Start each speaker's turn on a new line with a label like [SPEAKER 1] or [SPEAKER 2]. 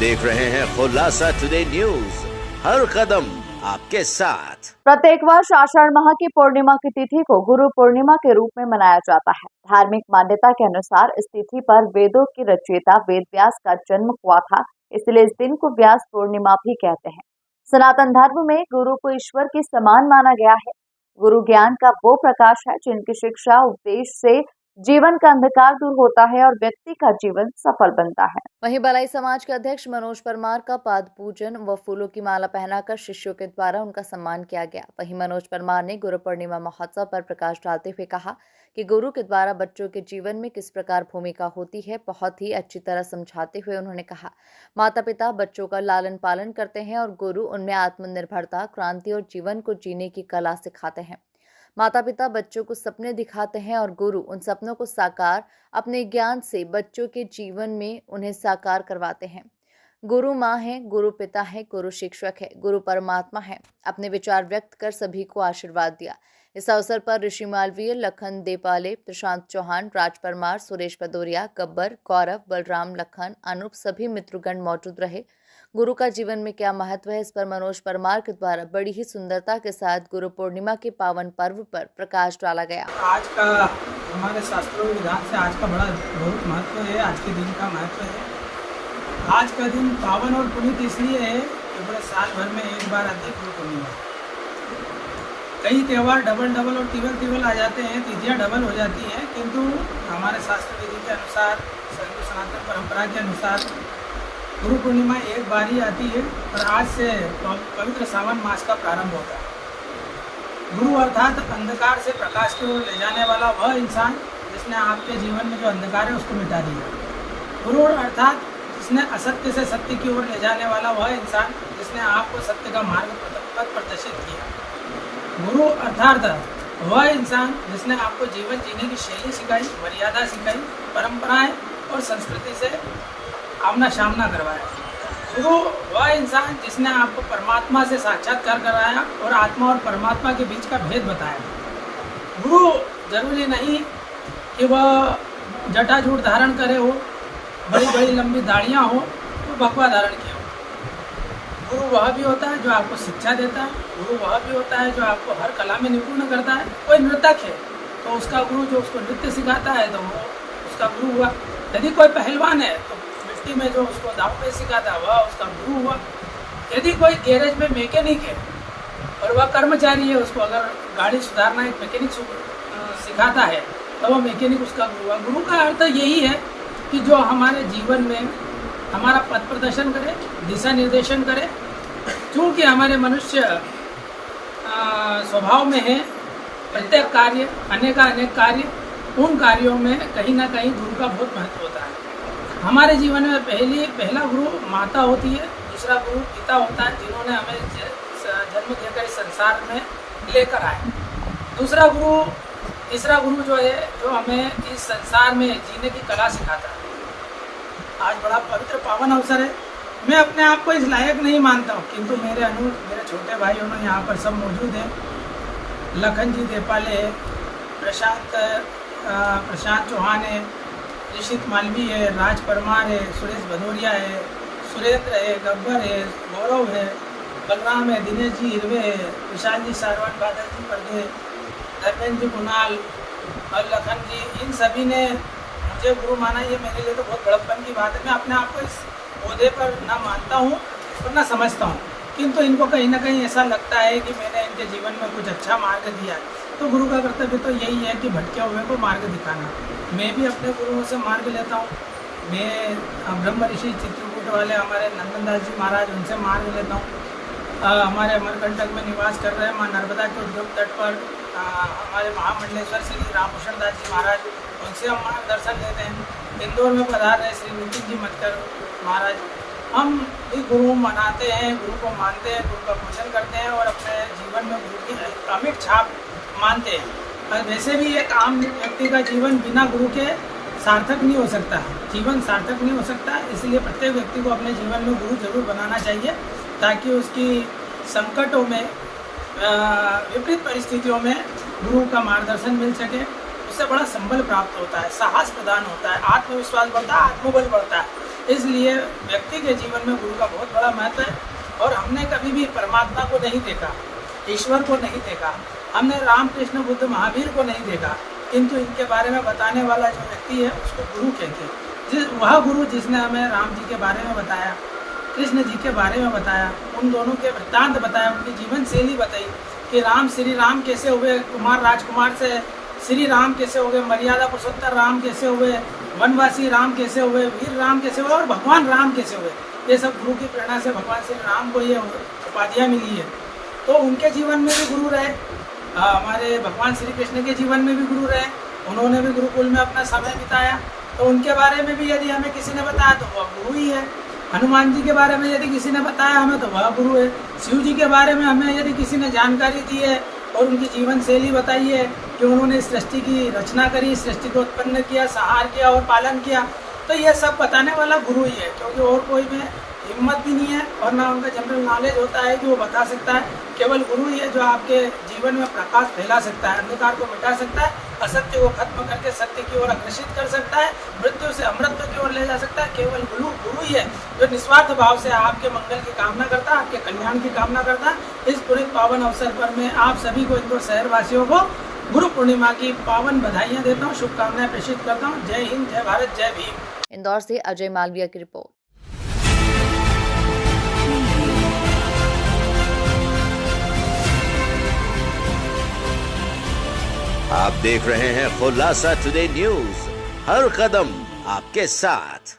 [SPEAKER 1] देख रहे हैं खुलासा टुडे न्यूज, हर कदम आपके साथ।
[SPEAKER 2] प्रत्येक वर्ष आषाढ़ माह की पूर्णिमा की तिथि को गुरु पूर्णिमा के रूप में मनाया जाता है। धार्मिक मान्यता के अनुसार इस तिथि पर वेदों की रचयिता वेद व्यास का जन्म हुआ था, इसलिए इस दिन को व्यास पूर्णिमा भी कहते हैं। सनातन धर्म में गुरु को ईश्वर के समान माना गया है। गुरु ज्ञान का वो प्रकाश है जिनकी शिक्षा उपदेश से जीवन का अंधकार दूर होता है और व्यक्ति का जीवन सफल बनता है। वहीं बलाई समाज के अध्यक्ष मनोज परमार का पाद पूजन व फूलों की माला पहनाकर शिष्यों के द्वारा उनका सम्मान किया गया। वहीं मनोज परमार ने गुरु पूर्णिमा महोत्सव पर प्रकाश डालते हुए कहा कि गुरु के द्वारा बच्चों के जीवन में किस प्रकार भूमिका होती है, बहुत ही अच्छी तरह समझाते हुए उन्होंने कहा, माता पिता बच्चों का लालन पालन करते हैं और गुरु उनमें आत्मनिर्भरता, क्रांति और जीवन को जीने की कला सिखाते हैं। माता पिता बच्चों को सपने दिखाते हैं और गुरु उन सपनों को साकार अपने ज्ञान से बच्चों के जीवन में उन्हें साकार करवाते हैं। गुरु माँ है, गुरु पिता है, गुरु शिक्षक है, गुरु परमात्मा है। अपने विचार व्यक्त कर सभी को आशीर्वाद दिया। इस अवसर पर ऋषि मालवीय, लखन देपाले, प्रशांत चौहान, राज परमार, सुरेश भदौरिया, गब्बर, गौरव, बलराम, लखन, अनूप सभी मित्रगण मौजूद रहे। गुरु का जीवन में क्या महत्व है, इस पर मनोज परमार के द्वारा बड़ी ही सुंदरता के साथ गुरु पूर्णिमा के पावन पर्व पर प्रकाश डाला गया।
[SPEAKER 3] आज का हमारे शास्त्रों विधान से आज का बहुत महत्व है। आज के दिन का महत्व है। आज का दिन पावन और पुनीत इसलिए है कि पूरे साल भर में एक बार आती है गुरु पूर्णिमा। कई त्यौहार डबल और तिवल आ जाते हैं, तिथियाँ डबल हो जाती हैं, किंतु हमारे शास्त्र विधि के अनुसार, सनातन परंपरा के अनुसार गुरु पूर्णिमा एक बार ही आती है और आज से पवित्र सावन मास का प्रारंभ होता है। गुरु अर्थात अंधकार से प्रकाश की ओर ले जाने वाला वह इंसान जिसने आपके जीवन में जो अंधकार है उसको मिटा दिया। गुरु अर्थात जिसने असत्य से सत्य की ओर ले जाने वाला वह इंसान जिसने आपको सत्य का मार्ग प्रदर्शित किया। गुरु अर्थात वह इंसान जिसने आपको जीवन जीने की शैली सिखाई, मर्यादा सिखाई, परंपराएं और संस्कृति से आमना सामना करवाया। गुरु वह इंसान जिसने आपको परमात्मा से साक्षात्कार कराया और आत्मा और परमात्मा के बीच का भेद बताया। गुरु जरूरी नहीं कि वह जटाजूट धारण करे हो, बड़ी लंबी दाढ़ियाँ हो, तो भगवा धारण किया हो। गुरु वह भी होता है जो आपको शिक्षा देता है। गुरु वह भी होता है जो आपको हर कला में निपुण करता है। कोई नृतक है तो उसका गुरु जो उसको नृत्य सिखाता है तो वो उसका गुरु हुआ। यदि कोई पहलवान है तो में जो उसको दाव पे सिखाता है वह उसका गुरु हुआ। यदि कोई गैरेज में मैकेनिक है और वह कर्मचारी है, उसको अगर गाड़ी सुधारना एक मैकेनिक सिखाता है तो वह मैकेनिक उसका गुरु हुआ। गुरु का अर्थ यही है कि जो हमारे जीवन में हमारा पथ प्रदर्शन करे, दिशा निर्देशन करे। क्योंकि हमारे मनुष्य स्वभाव में है प्रत्येक कार्य अनेक कार्य, उन कार्यों में कहीं ना कहीं गुरु का बहुत महत्व होता है। हमारे जीवन में पहला गुरु माता होती है, दूसरा गुरु पिता होता है जिन्होंने हमें जन्म देकर इस संसार में लेकर आए। दूसरा गुरु, तीसरा गुरु जो है जो हमें इस संसार में जीने की कला सिखाता है। आज बड़ा पवित्र पावन अवसर है। मैं अपने आप को इस लायक नहीं मानता हूँ, किंतु मेरे छोटे भाई उन्होंने यहाँ पर सब मौजूद हैं। लखन जी देपाले है, प्रशांत चौहान है, ऋषित मालवी है, राज परमार है, सुरेश भदौरिया है, सुरेंद्र है, गब्बर है, गौरव है, बलराम है, दिनेश जी हिरवे है, विशाल जी सारवान, बादल जी पर्दे, धर्मेंद्र जी कुणाल और लखन जी, इन सभी ने मुझे गुरु माना। ये मेरे लिए तो बहुत बड़प्पन की बात है। मैं अपने आप को इस ओहदे पर ना मानता हूँ और ना समझता हूँ, किंतु इनको कहीं ना कहीं ऐसा लगता है कि मैंने इनके जीवन में कुछ अच्छा मार्ग दिया। तो गुरु का कर्तव्य तो यही है कि भटके हुए को मार्ग दिखाना। मैं भी अपने गुरुओं से मार्ग लेता हूँ। मैं ब्रह्म ऋषि चित्रकूट वाले हमारे नंदनदास जी महाराज, उनसे मार्ग लेता हूँ। हमारे अमरकंटक में निवास कर रहे हैं माँ नर्मदा के उद्गम तट पर हमारे महामंडलेश्वर श्री रामभूषण दास जी महाराज, उनसे हम मार्गदर्शन लेते हैं। इंदौर में पधार रहे श्री नितिन जी मतकर महाराज। हम भी गुरु मनाते हैं, गुरु को मानते हैं, गुरु का पूजन करते हैं और अपने जीवन में गुरु की अमिट छाप मानते हैं। और वैसे भी एक आम व्यक्ति का जीवन बिना गुरु के सार्थक नहीं हो सकता। जीवन सार्थक नहीं हो सकता, इसलिए प्रत्येक व्यक्ति को अपने जीवन में गुरु जरूर बनाना चाहिए, ताकि उसकी संकटों में, विपरीत परिस्थितियों में गुरु का मार्गदर्शन मिल सके। उससे बड़ा संबल प्राप्त होता है, साहस प्रदान होता है, आत्मविश्वास बढ़ता है, आत्मबल बढ़ता है। इसलिए व्यक्ति के जीवन में गुरु का बहुत बड़ा महत्व है। और हमने कभी भी परमात्मा को नहीं देखा, ईश्वर को नहीं देखा, हमने राम कृष्ण बुद्ध महावीर को नहीं देखा, किंतु इनके बारे में बताने वाला जो व्यक्ति है उसको गुरु कहते हैं। वह गुरु जिसने हमें राम जी के बारे में बताया, कृष्ण जी के बारे में बताया, उन दोनों के वृत्तांत बताया, उनकी जीवन शैली बताई कि श्री राम कैसे हुए कुमार राजकुमार से, श्री राम कैसे हो गए, मर्यादा पुरुषोत्तर राम कैसे हुए, वनवासी राम कैसे हुए, वीर राम कैसे हुए और भगवान राम कैसे हुए। ये सब गुरु की प्रेरणा से भगवान श्री राम को ये उपाधियाँ मिली है। तो उनके जीवन में भी गुरु रहे, हमारे भगवान श्री कृष्ण के जीवन में भी गुरु रहे, उन्होंने भी गुरुकुल में अपना समय बिताया। तो उनके बारे में भी यदि हमें किसी ने बताया तो वह गुरु ही है। हनुमान जी के बारे में यदि किसी ने बताया हमें तो वह गुरु है। शिव जी के बारे में हमें यदि किसी ने जानकारी दी है और उनकी जीवन शैली बताई है कि उन्होंने सृष्टि की रचना करी, सृष्टि को उत्पन्न किया, संहार किया और पालन किया, तो ये सब बताने वाला गुरु ही है। क्योंकि और कोई में हिम्मत भी नहीं है और ना उनका जनरल नॉलेज होता है कि वो बता सकता है। केवल गुरु ही है जो आपके जीवन में प्रकाश फैला सकता है, अंधकार को मिटा सकता है, असत्य को खत्म करके सत्य की ओर अग्रसित कर सकता है, मृत्यु से अमृत की ओर ले जा सकता है। केवल गुरु ही है जो निस्वार्थ भाव से आपके मंगल की कामना करता है, आपके कल्याण की कामना करता है। इस पुनीत पावन अवसर पर मैं आप सभी को, इंदौर शहरवासियों को गुरु पूर्णिमा की पावन बधाइयाँ देता हूँ, शुभकामनाएं प्रेषित करता हूँ। जय हिंद, जय भारत, जय भीम।
[SPEAKER 2] इंदौर से अजय मालविया की रिपोर्ट।
[SPEAKER 1] आप देख रहे हैं खुलासा टुडे न्यूज, हर कदम आपके साथ।